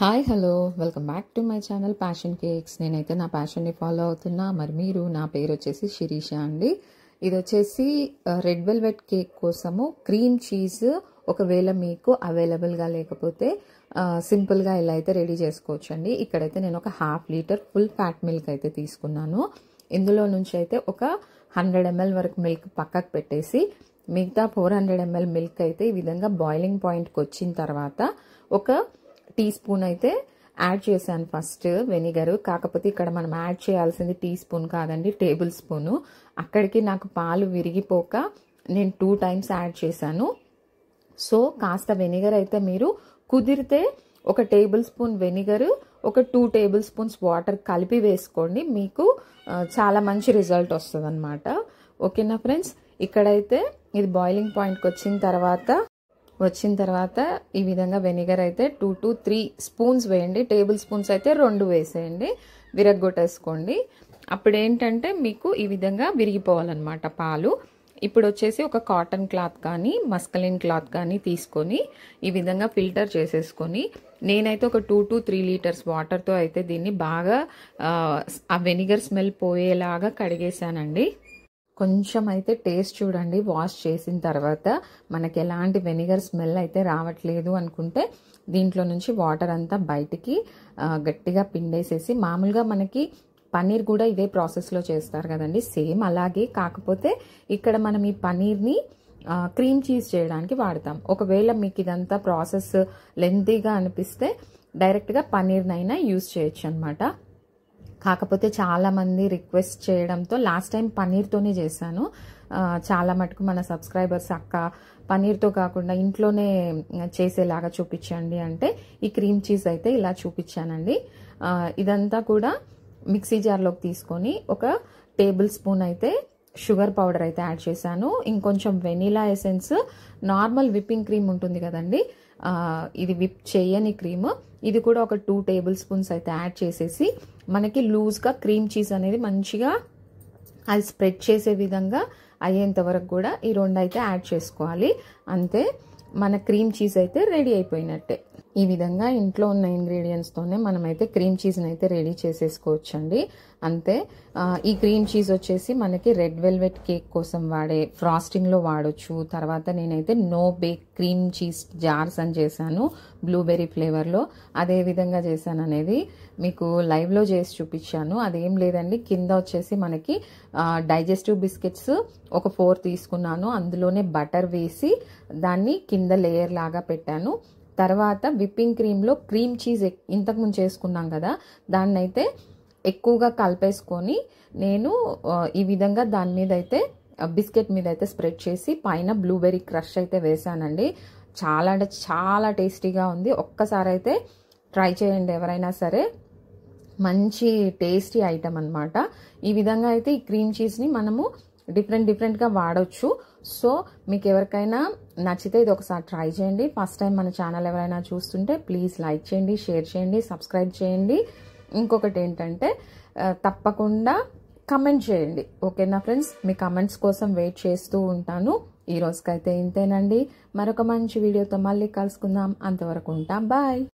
Hi hello welcome back to my channel passion cakes. నేనైతే నా ప్యాషన్ని follow అవుతున్నా. మరి మీరు, నా పేరు వచ్చేసి శిరీష అండి. ఇది వచ్చేసి రెడ్ వెల్వెట్ కేక్ కోసము క్రీమ్ చీజ్ ఒకవేళ మీకు అవైలబుల్గా లేకపోతే సింపుల్గా ఇలా అయితే రెడీ చేసుకోవచ్చు అండి. ఇక్కడైతే నేను ఒక 1/2 లీటర్ ఫుల్ ఫ్యాట్ మిల్క్ అయితే తీసుకున్నాను. ఇందులో నుంచి అయితే ఒక 100 ml వరకు మిల్క్ పక్కకు పెట్టేసి మిగతా 400 ml మిల్క్ అయితే ఈ విధంగా బాయిలింగ్ పాయింట్కి వచ్చిన తర్వాత ఒక టీ స్పూన్ అయితే యాడ్ చేశాను ఫస్ట్ వెనిగర్. కాకపోతే ఇక్కడ మనం యాడ్ చేయాల్సింది టీ స్పూన్ కాదండి, టేబుల్ స్పూను. అక్కడికి నాకు పాలు విరిగిపోక నేను 2 times యాడ్ చేశాను. సో కాస్త వెనిగర్ అయితే మీరు కుదిరితే ఒక టేబుల్ స్పూన్ వెనిగర్, ఒక 2 tablespoons వాటర్ కలిపి వేసుకోండి. మీకు చాలా మంచి రిజల్ట్ వస్తుంది అనమాట. ఓకేనా ఫ్రెండ్స్, ఇక్కడైతే ఇది బాయిలింగ్ పాయింట్కి వచ్చిన తర్వాత ఈ విధంగా వెనిగర్ అయితే 2 to 3 స్పూన్స్ వేయండి. టేబుల్ స్పూన్స్ అయితే 2 వేసేయండి, విరగ్గొట్టేసుకోండి. అప్పుడు ఏంటంటే మీకు ఈ విధంగా విరిగిపోవాలన్నమాట పాలు. ఇప్పుడు వచ్చేసి ఒక కాటన్ క్లాత్ కానీ మస్కలిన్ క్లాత్ కానీ తీసుకొని ఈ విధంగా ఫిల్టర్ చేసేసుకొని నేనైతే ఒక 2 to 3 liters వాటర్తో అయితే దీన్ని బాగా ఆ వెనిగర్ స్మెల్ పోయేలాగా కడిగేశానండి. కొంచెం అయితే టేస్ట్ చూడండి. వాష్ చేసిన తర్వాత మనకి ఎలాంటి వెనిగర్ స్మెల్ అయితే రావట్లేదు అనుకుంటే దీంట్లో నుంచి వాటర్ అంతా బయటికి గట్టిగా పిండేసేసి, మామూలుగా మనకి పన్నీర్ కూడా ఇదే ప్రాసెస్లో చేస్తారు కదండి, సేమ్ అలాగే. కాకపోతే ఇక్కడ మనం ఈ పన్నీర్ని క్రీమ్ చీజ్ చేయడానికి వాడతాం. ఒకవేళ మీకు ఇదంతా ప్రాసెస్ లెంతీగా అనిపిస్తే డైరెక్ట్గా పన్నీర్నైనా యూజ్ చేయొచ్చు అనమాట. కాకపోతే చాలామంది రిక్వెస్ట్ చేయడంతో లాస్ట్ టైం పన్నీర్తోనే చేశాను. చాలా మటుకు మన సబ్స్క్రైబర్స్ అక్క పన్నీర్తో కాకుండా ఇంట్లోనే చేసేలాగా చూపించండి అంటే ఈ క్రీమ్ చీజ్ అయితే ఇలా చూపించానండి. ఇదంతా కూడా మిక్సీ జార్లోకి తీసుకొని ఒక టేబుల్ స్పూన్ అయితే షుగర్ పౌడర్ అయితే యాడ్ చేశాను. ఇంకొంచెం vanilla essence, normal whipping cream ఉంటుంది కదండి, ఇది విప్ చేయని క్రీమ్, ఇది కూడా ఒక 2 tablespoons అయితే యాడ్ చేసేసి మనకి లూజ్గా క్రీమ్ చీజ్ అనేది మంచిగా అది స్ప్రెడ్ చేసే విధంగా అయ్యేంత వరకు కూడా ఈ 2 అయితే యాడ్ చేసుకోవాలి. అంతే, మన క్రీమ్ చీజ్ అయితే రెడీ అయిపోయినట్టే. ఈ విధంగా ఇంట్లో ఉన్న ఇంగ్రీడియంట్స్తోనే మనమైతే క్రీమ్ చీజ్ని అయితే రెడీ చేసేసుకోవచ్చండి. అంతే. ఈ క్రీమ్ చీజ్ వచ్చేసి మనకి రెడ్ వెల్వెట్ కేక్ కోసం వాడే ఫ్రాస్టింగ్లో వాడచ్చు. తర్వాత నేనైతే no bake cream cheese jars అని చేశాను బ్లూబెర్రీ ఫ్లేవర్లో. అదే విధంగా చేశాను అనేది మీకు లైవ్లో చేసి చూపించాను. అదేం లేదండి, కింద వచ్చేసి మనకి డైజెస్టివ్ బిస్కెట్స్ ఒక 4 తీసుకున్నాను. అందులోనే బటర్ వేసి దాన్ని కింద లేయర్ లాగా పెట్టాను. తర్వాత విప్పింగ్ క్రీమ్లో క్రీమ్ చీజ్ ఇంతకుముందు చేసుకున్నాం కదా, దాన్ని అయితే ఎక్కువగా కలిపేసుకొని నేను ఈ విధంగా దాని మీద అయితే బిస్కెట్ మీద అయితే స్ప్రెడ్ చేసి పైన బ్లూబెర్రీ క్రష్ అయితే వేసానండి. చాలా అంటే చాలా టేస్టీగా ఉంది. ఒక్కసారి అయితే ట్రై చేయండి ఎవరైనా సరే, మంచి టేస్టీ ఐటమ్ అనమాట. ఈ విధంగా అయితే ఈ క్రీమ్ చీజ్ని మనము డిఫరెంట్గా వాడవచ్చు. సో మీకు ఎవరికైనా నచ్చితే ఇది ఒకసారి ట్రై చేయండి. ఫస్ట్ టైం మన ఛానల్ ఎవరైనా చూస్తుంటే ప్లీజ్ లైక్ చేయండి, షేర్ చేయండి, సబ్స్క్రైబ్ చేయండి. ఇంకొకటి ఏంటంటే తప్పకుండా కమెంట్ చేయండి. ఓకేనా ఫ్రెండ్స్, మీ కమెంట్స్ కోసం వెయిట్ చేస్తూ ఉంటాను. ఈ రోజుకైతే ఇంతేనండి. మరొక మంచి వీడియోతో మళ్ళీ కలుసుకుందాం. అంతవరకు ఉంటాం. బాయ్.